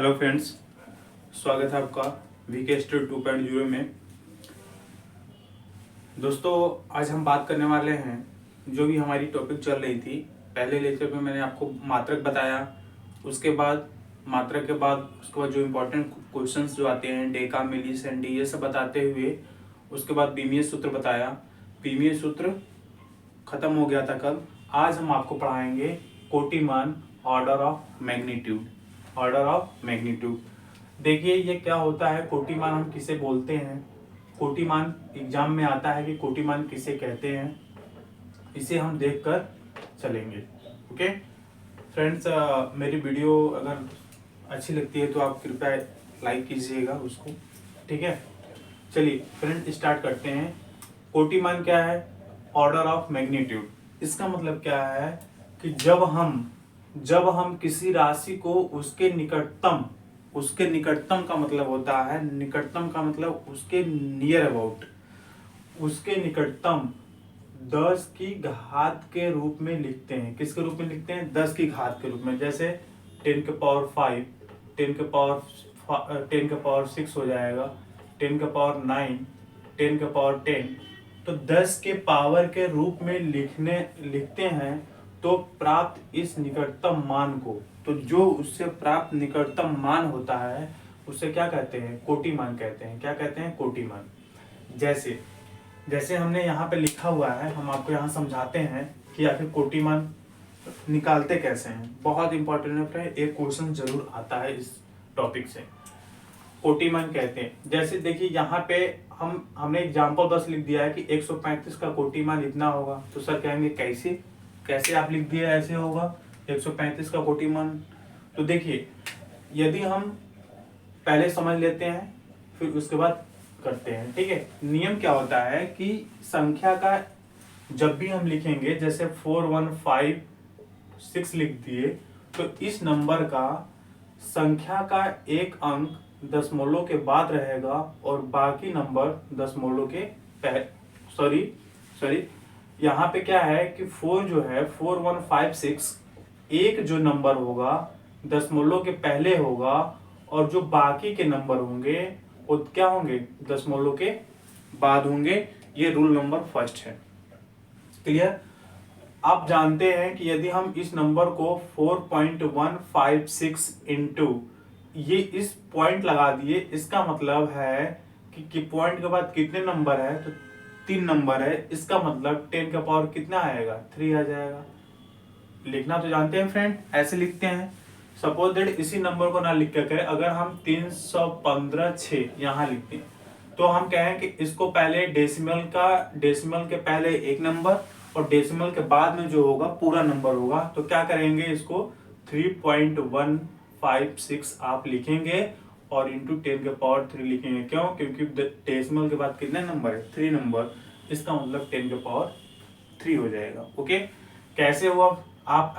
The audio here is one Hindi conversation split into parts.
हेलो फ्रेंड्स, स्वागत है आपका वीके स्टडी 2.0 में। दोस्तों, आज हम बात करने वाले हैं जो भी हमारी टॉपिक चल रही थी। पहले लेक्चर में मैंने आपको मात्रक बताया, उसके बाद मात्रक के बाद उसके बाद जो इम्पोर्टेंट क्वेश्चंस जो आते हैं डेका मिली सेंडी ये सब बताते हुए उसके बाद बीमीय सूत्र बताया। बीमीय सूत्र खत्म हो गया था कल। आज हम आपको पढ़ाएंगे कोटिमान, order of magnitude. Order of magnitude देखिए ये क्या होता है। कोटिमान हम किसे बोलते हैं, कोटिमान एग्जाम में आता है कि कोटिमान किसे कहते हैं, इसे हम देखकर चलेंगे। ओके फ्रेंड्स, मेरी वीडियो अगर अच्छी लगती है तो आप कृपया लाइक कीजिएगा उसको, ठीक है। चलिए फ्रेंड स्टार्ट करते हैं। कोटिमान क्या है? Order of magnitude. इसका मतलब क्या है कि जब हम किसी राशि को उसके निकटतम का मतलब होता है, निकटतम का मतलब उसके नियर अबाउट, उसके निकटतम 10 की घात के रूप में लिखते हैं। किसके रूप में लिखते हैं? 10 की घात के रूप में। जैसे 10 के पावर 5, 10 के पावर 6 हो जाएगा, 10 के पावर 9, 10 के पावर 10। तो 10 के पावर के रूप में लिखते हैं तो प्राप्त इस निकटतम मान को, तो जो उससे प्राप्त निकटतम मान होता है उसे क्या कहते हैं? कोटिमान कहते हैं। क्या कहते हैं? कोटिमान। जैसे हमने यहाँ पे लिखा हुआ है, हम आपको यहाँ समझाते हैं कि आखिर कोटिमान निकालते कैसे हैं। बहुत इंपॉर्टेंट है फ्रेंड, एक क्वेश्चन जरूर आता है इस टॉपिक से। कोटिमान कहते हैं, जैसे देखिए यहाँ पे हमने एग्जाम्पल बस लिख दिया है कि 135 का कोटिमान इतना होगा। तो सर कहेंगे कैसे आप लिख दिए ऐसे होगा 135 का कोटिमान। तो देखिए यदि हम पहले समझ लेते हैं फिर उसके बाद करते हैं, ठीक है। नियम क्या होता है कि संख्या का जब भी हम लिखेंगे, जैसे 4156 लिख दिए, तो इस नंबर का संख्या का एक अंक दशमलव के बाद रहेगा और बाकी नंबर दशमलव के सॉरी यहाँ पे क्या है कि 4 जो है 4156 एक जो नंबर होगा दशमलव के पहले होगा और जो बाकी के नंबर होंगे वो क्या होंगे? दशमलव के बाद होंगे। ये रूल नंबर फर्स्ट है। क्लियर? आप जानते हैं कि यदि हम इस नंबर को 4.156 इंटू ये इस पॉइंट लगा दिए, इसका मतलब है कि पॉइंट के बाद कितने नंबर है? तो 3 नंबर है। इसका मतलब 10 का पावर कितना आएगा? 3 आ जाएगा। लिखना तो जानते हैं फ्रेंड, ऐसे लिखते हैं। सपोज दैट इसी नंबर को ना लिख कर करें, अगर हम 315/6 यहाँ लिखते हैं तो हम कहें कि इसको पहले डेसिमल के पहले एक नंबर और डेसिमल के बाद में जो होगा पूरा नंबर होगा। तो क्या करेंगे? इसको 3.156 आप लिखेंगे और इंटू 10 के पावर 3 लिखेंगे। क्यों? क्योंकि डेसिमल के बाद कितने नंबर है? 3 नंबर। इसका मतलब 10 के पावर 3 हो जाएगा। ओके, कैसे हुआ? आप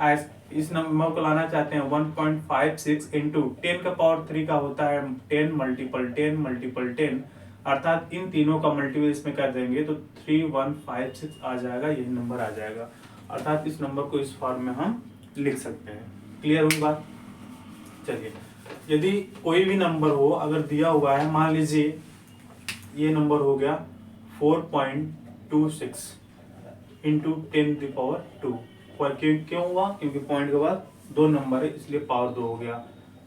इस नंबर को लाना चाहते हैं 1.56 इंटू 10 का पावर 3 का होता है 10 मल्टीपल 10 मल्टीपल 10, अर्थात इन तीनों का मल्टीपल इसमें कर देंगे तो 3156 आ जाएगा। यही नंबर आ जाएगा, अर्थात इस नंबर को इस फॉर्म में हम लिख सकते हैं। क्लियर हुई बात? चलिए, यदि कोई भी नंबर हो अगर दिया हुआ है, मान लीजिए ये नंबर हो गया 4.26 इंटू 10 की पावर 2। क्यों हुआ? क्योंकि पॉइंट के बाद 2 नंबर है इसलिए पावर 2 हो गया।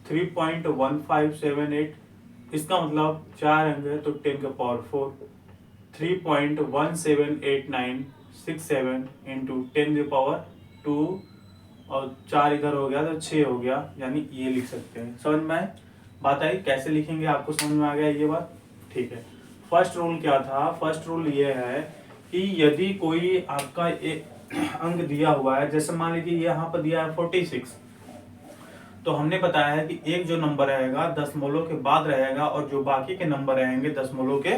3.1578 इसका मतलब 4 अंक है तो 10 का पावर 4। 3.178967 इंटू 10 की पावर 2 और 4 इधर हो गया तो 6 हो गया, यानी ये लिख सकते हैं। समझ में बात आई? कैसे लिखेंगे आपको समझ में आ गया ये बात? ठीक है। फर्स्ट रूल क्या था? फर्स्ट रूल ये है कि यदि कोई आपका एक अंक दिया हुआ है, जैसे मान लीजिए यहाँ पर दिया है 46, तो हमने बताया है कि एक जो नंबर रहेगा दशमलव के बाद रहेगा और जो बाकी के नंबर रहेंगे दशमलव के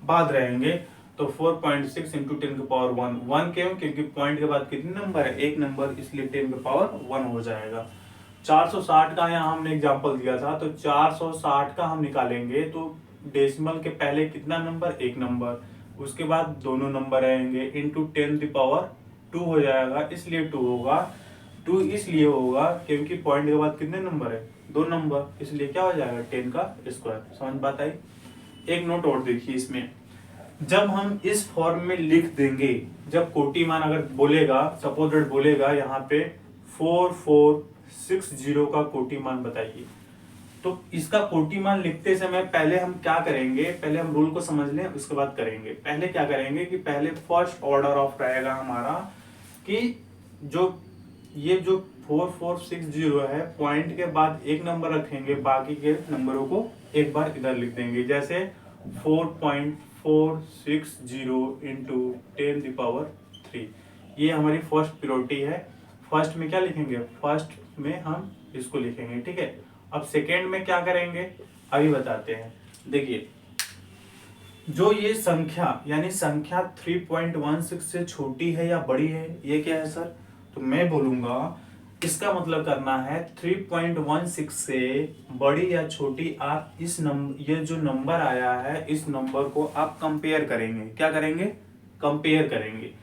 बाद रहेंगे। तो 4.6 इंटू 10 के पावर 1 क्यों? क्योंकि पॉइंट के बाद कितने नंबर है? एक नंबर, इसलिए 10 के पावर 1 हो जाएगा। 460 का यहाँ हमने एग्जाम्पल दिया था, तो 460 का हम निकालेंगे तो डेसिमल के पहले कितना नंबर? एक नंबर, उसके बाद दोनों नंबर रहेंगे इंटू 10 की पावर 2 हो जाएगा, इसलिए 2 होगा। 2 इसलिए होगा क्योंकि पॉइंट के बाद कितने नंबर है, 2 नंबर, इसलिए क्या हो जाएगा 10 का स्क्वायर। समझ बात आई। एक नोट और देखिए इसमें, जब हम इस फॉर्म में लिख देंगे, जब कोटि मान अगर बोलेगा, सपोज दैट बोलेगा यहाँ पे 4460 का कोटि मान बताइए, तो इसका कोटि मान लिखते समय पहले हम क्या करेंगे, पहले हम रूल को समझ लें उसके बाद करेंगे। पहले क्या करेंगे कि पहले फर्स्ट ऑर्डर ऑफ रहेगा हमारा कि जो ये जो 4460 है, पॉइंट के बाद एक नंबर रखेंगे, बाकी के नंबरों को एक बार इधर लिख देंगे। जैसे 4.460 इंटू 10⁻3, ये हमारी फर्स्ट प्रायोरिटी है। फर्स्ट में क्या लिखेंगे, फर्स्ट में हम इसको लिखेंगे, ठीक है। अब सेकेंड में क्या करेंगे अभी बताते हैं। देखिए जो ये संख्या यानी संख्या 3.16 से छोटी है या बड़ी है, ये क्या है सर, तो मैं बोलूंगा इसका मतलब करना है 3.16 से बड़ी या छोटी आप इस नंबर, ये जो नंबर आया है इस नंबर को आप कंपेयर करेंगे। क्या करेंगे, कंपेयर करेंगे।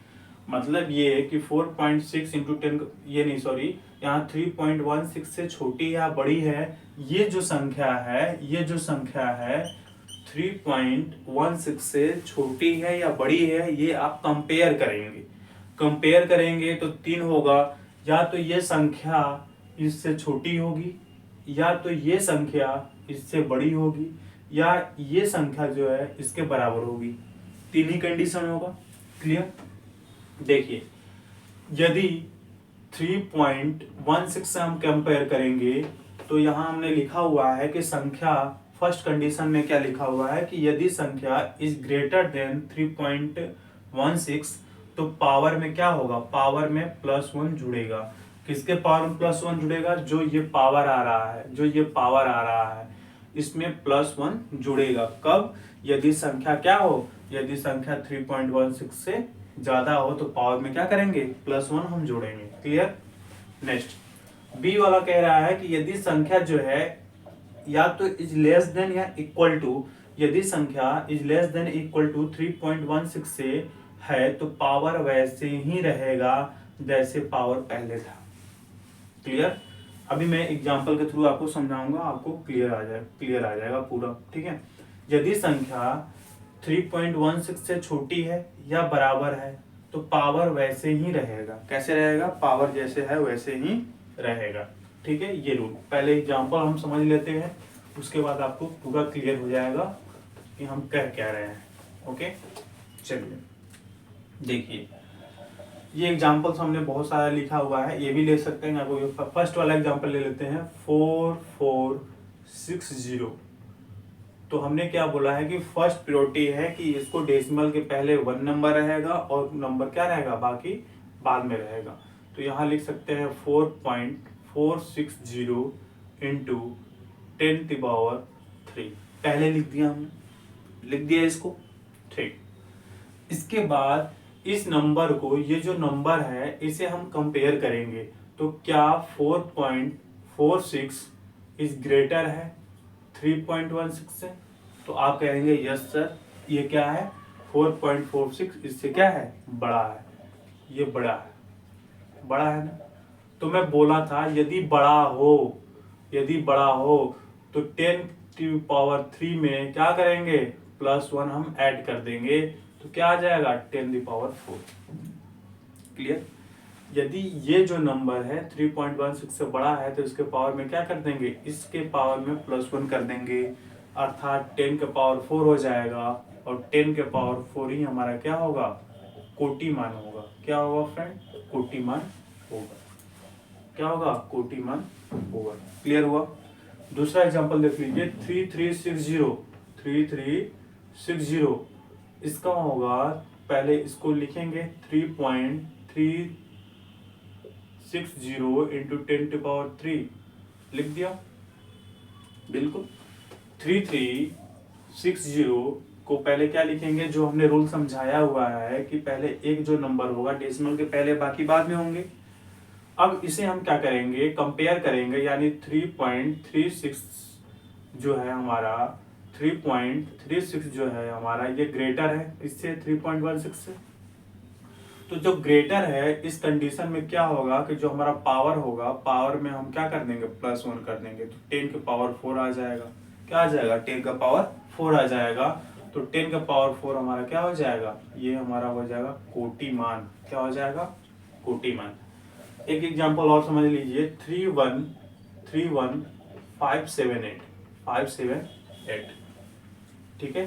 मतलब ये है कि 4.6 इंटू 10, ये नहीं सॉरी, यहाँ 3.16 से छोटी या बड़ी है, ये जो संख्या है, ये जो संख्या है 3.16 से छोटी है या बड़ी है, ये आप कंपेयर करेंगे। कंपेयर करेंगे तो 3 होगा, या तो ये संख्या इससे छोटी होगी, या तो ये संख्या इससे बड़ी होगी, या ये संख्या जो है इसके बराबर होगी। 3 ही कंडीशन होगा। क्लियर। देखिए यदि 3.16 से हम कंपेयर करेंगे तो यहाँ हमने लिखा हुआ है कि संख्या, फर्स्ट कंडीशन में क्या लिखा हुआ है कि यदि संख्या इज ग्रेटर देन 3.16 तो पावर में क्या होगा, पावर में +1 जुड़ेगा। किसके पावर में +1 जुड़ेगा, जो ये पावर आ रहा है, जो ये पावर आ रहा है इसमें +1 जुड़ेगा। कब, यदि संख्या क्या हो, यदि संख्या 3.16 से ज्यादा हो तो पावर में क्या करेंगे, +1 हम जोड़ेंगे। क्लियर। नेक्स्ट बी वाला कह रहा है कि यदि संख्या जो है या तो इज लेस देन या इक्वल टू, यदि संख्या is less than equal to 3.16 से है तो पावर वैसे ही रहेगा जैसे पावर पहले था। क्लियर। अभी मैं एग्जांपल के थ्रू आपको समझाऊंगा, आपको क्लियर आ जाएगा पूरा, ठीक है। यदि संख्या 3.16 से छोटी है या बराबर है तो पावर वैसे ही रहेगा। कैसे रहेगा, पावर जैसे है वैसे ही रहेगा, ठीक है। ये रूल, पहले एग्जांपल हम समझ लेते हैं, उसके बाद आपको पूरा क्लियर हो जाएगा कि हम कह क्या रहे हैं। ओके चलिए देखिए, ये एग्जांपल्स हमने बहुत सारा लिखा हुआ है, ये भी ले सकते हैं। आपको फर्स्ट वाला एग्जांपल ले लेते हैं, 4460। तो हमने क्या बोला है कि फर्स्ट प्रायोरिटी है कि इसको डेसिमल के पहले 1 नंबर रहेगा और नंबर क्या रहेगा, बाकी बाद में रहेगा। तो यहाँ लिख सकते हैं 4.460 इंटू 10⁻3, पहले लिख दिया हमने, लिख दिया इसको, ठीक। इसके बाद इस नंबर को, ये जो नंबर है इसे हम कंपेयर करेंगे, तो क्या 4.46 इज ग्रेटर है 3.16 से, तो आप कहेंगे यस सर, ये क्या है 4.46 इससे क्या है, बड़ा है, ये बड़ा है, बड़ा है ना। तो मैं बोला था यदि बड़ा हो, यदि बड़ा हो तो 10⁻3 में क्या करेंगे, +1 हम ऐड कर देंगे, तो क्या आ जाएगा 10⁻4। क्लियर। यदि ये जो नंबर है 3.16 से बड़ा है तो इसके पावर में क्या कर देंगे, इसके पावर में +1 कर देंगे, अर्थात 10⁻4 हो जाएगा, और 10⁻4 ही हमारा क्या होगा, कोटि मान होगा। क्या होगा फ्रेंड, कोटि मान होगा। क्या होगा, कोटि मान होगा। क्लियर हुआ। दूसरा एग्जांपल देख लीजिए, 3360, इसका होगा, पहले इसको लिखेंगे 3.360 इंटू 10⁻3, लिख दिया, बिल्कुल। 3360 को पहले क्या लिखेंगे, जो हमने रूल समझाया हुआ है कि पहले एक जो नंबर होगा डेसिमल के पहले, बाकी बाद में होंगे। अब इसे हम क्या करेंगे, कंपेयर करेंगे, यानी 3.36 जो है हमारा, 3.36 जो है हमारा, ये ग्रेटर है इससे 3.16 से, तो जो ग्रेटर है इस कंडीशन में क्या होगा कि जो हमारा पावर होगा, पावर में हम क्या कर देंगे, +1 कर देंगे, तो 10 के पावर 4 आ जाएगा। क्या आ जाएगा, 10 का पावर 4 आ जाएगा। तो 10 का पावर 4 हमारा क्या हो जाएगा, ये हमारा हो जाएगा कोटिमान। क्या हो जाएगा, कोटिमान। एक एग्जांपल और समझ लीजिए, 3131578 ठीक है।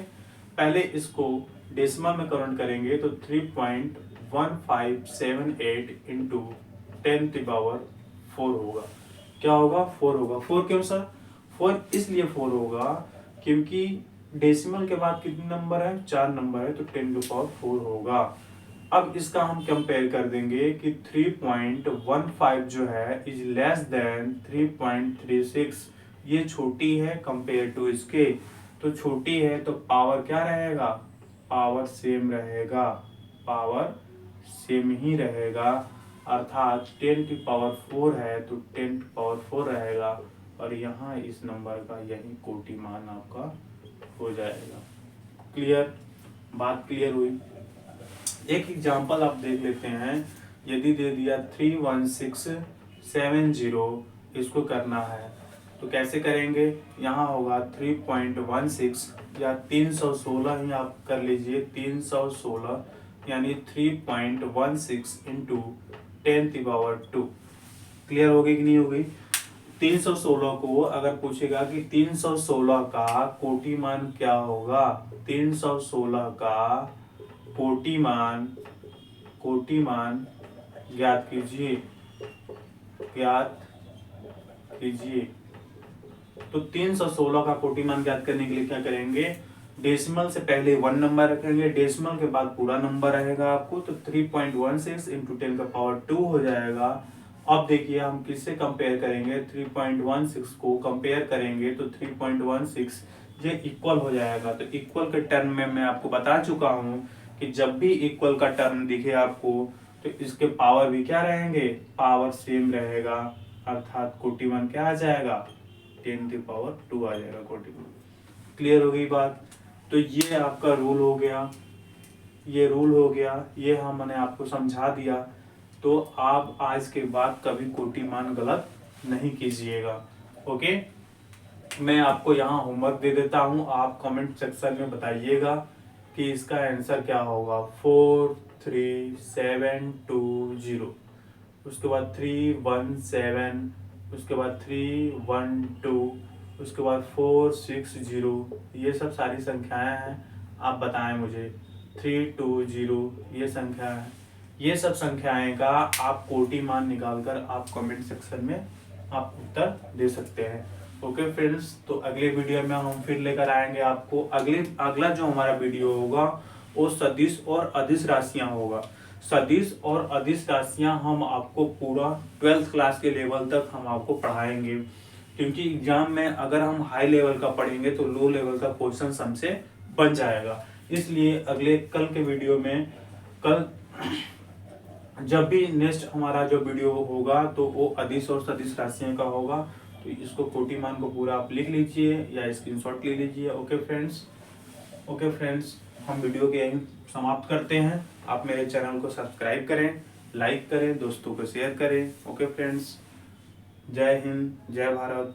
पहले इसको डेसिमल में कन्वर्ट करेंगे तो 3.1578 इंटू 10⁴ होगा। क्या होगा, 4 होगा। 4 क्यों सर, 4 इसलिए 4 होगा क्योंकि डेसिमल के बाद कितने नंबर है, 4 नंबर है, तो 10⁴ होगा। अब इसका हम कंपेयर कर देंगे कि 3.15 जो है इज लेस देन 3.36, ये छोटी है कंपेयर टू इसके, तो छोटी है तो पावर क्या रहेगा, पावर सेम रहेगा, पावर सेम ही रहेगा, अर्थात 10⁴ है तो 10⁴ रहेगा, और यहाँ इस नंबर का यही कोटिमान आपका हो जाएगा। क्लियर, बात क्लियर हुई। एक एग्जांपल आप देख लेते हैं, यदि दे दिया 31670, इसको करना है तो कैसे करेंगे, यहाँ होगा 3.16 या 316 ही आप कर लीजिए, 316 यानी 3.16 इंटू 10⁻²। क्लियर हो गई कि नहीं हो गई। 316 को अगर पूछेगा कि 316 का कोटिमान क्या होगा, 316 का कोटिमान ज्ञात कीजिए। तो 316 का कोटिमान ज्ञात करने के लिए क्या करेंगे, डेसिमल से पहले 1 नंबर रखेंगे, डेसिमल के बाद पूरा नंबर रहेगा आपको, तो 3.16 इंटू 10⁻² हो जाएगा। अब देखिए हम किससे कंपेयर करेंगे, 3.16 को कंपेयर करेंगे तो 3.16 ये इक्वल हो जाएगा। तो इक्वल के टर्म में मैं आपको बता चुका हूं कि जब भी इक्वल का टर्म दिखे आपको तो इसके पावर भी क्या रहेंगे, पावर सेम रहेगा, अर्थात कोटिमान क्या आ जाएगा, 10⁻² आ जाएगा कोटिमान। क्लियर हो गई बात। तो ये आपका रूल हो गया, ये रूल हो गया, ये हमने आपको समझा दिया। तो आप आज के बाद कभी कोटिमान गलत नहीं कीजिएगा। ओके, मैं आपको यहाँ होमवर्क दे देता हूँ, आप कमेंट सेक्शन में बताइएगा कि इसका आंसर क्या होगा। 43720, उसके बाद 317, उसके बाद 312, उसके बाद 460, ये सब सारी संख्याएं हैं, आप बताएं मुझे। 320 ये संख्या है, ये सब संख्याएं का आप कोटिमान निकालकर आप कमेंट सेक्शन में आप उत्तर दे सकते हैं। ओके फ्रेंड्स, तो अगले वीडियो में हम फिर लेकर आएंगे आपको। अगला जो हमारा वीडियो होगा वो सदिश और अदिश राशियां होगा। सदिश और अदिश राशियां हम आपको पूरा 12th क्लास के लेवल तक हम आपको पढ़ाएंगे, क्योंकि एग्जाम में अगर हम हाई लेवल का पढ़ेंगे तो लो लेवल का क्वेश्चन हमसे बन जाएगा। इसलिए कल के वीडियो में, कल जब भी नेक्स्ट हमारा जो वीडियो होगा तो वो अदिश और सदिश राशियों का होगा। तो इसको कोटिमान को पूरा आप लिख लीजिए या स्क्रीनशॉट ले लीजिए। ओके फ्रेंड्स, हम वीडियो के यहीं समाप्त करते हैं। आप मेरे चैनल को सब्सक्राइब करें, लाइक करें, दोस्तों को शेयर करें। ओके फ्रेंड्स, जय हिंद, जय भारत।